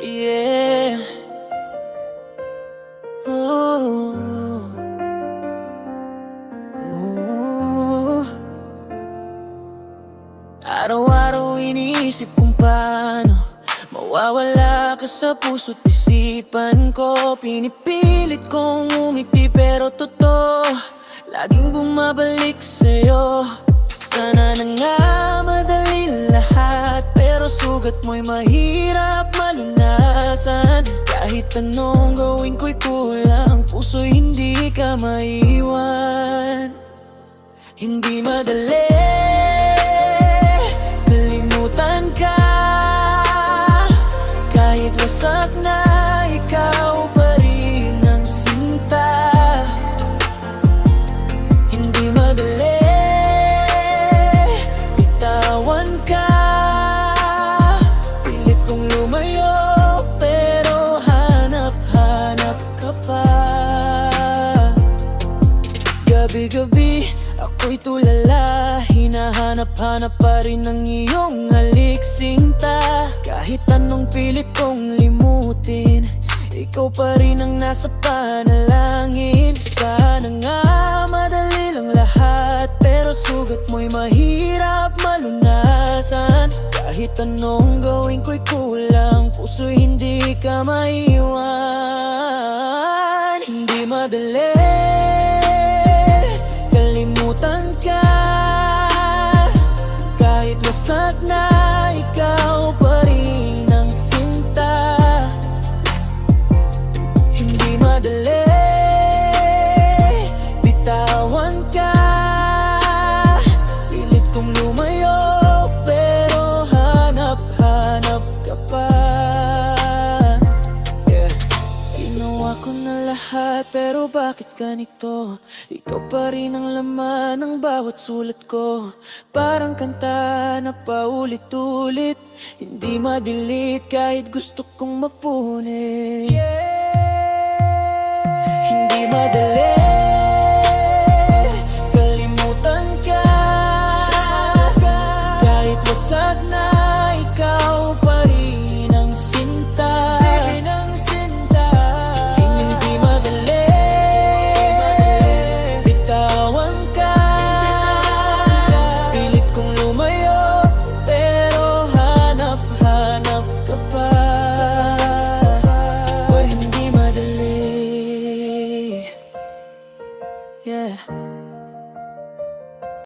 Yeah. Ooh. Ooh. Araw-araw iniisip kung paano mawawala ka sa puso't isipan ko. Pinipilit kong umiti pero totoo, laging bumabalik sa'yo. Sana na nga madali lahat, pero sugat mo'y mahirap malunasan. Kahit anong gawin ko'y kulang, puso'y hindi ka maiwan. Hindi madali kalimutan ka, kahit wasak na ikaw pa rin ang sinta. Hindi madali bitawan ka, pilit kong lumayo pero hanap-hanap ka pa. Gabi-gabi ako'y tulala, hinahanap-hanap pa rin ang iyong halik sinta. Kahit anong pilit kong limutin, ikaw pa rin ang nasa panalangin. Sana nga madali lang lahat, pero sugat mo'y mahirap malunasan. Kahit anong gawin ko'y kulang, puso'y hindi ka maiwan. Hindi madali kalimutan ka, kahit wasak na ikaw pa rin ang sinta. Hindi madali bitawan ka, pilit kong lumayo pero hanap-hanap ka pa. Ginawa ko na lahat pero bakit ganito? Ikaw pa rin ang laman ng bawat sulat ko. Parang kanta na paulit-ulit, hindi ma-delete kahit gusto kong mapunit. Hindi madali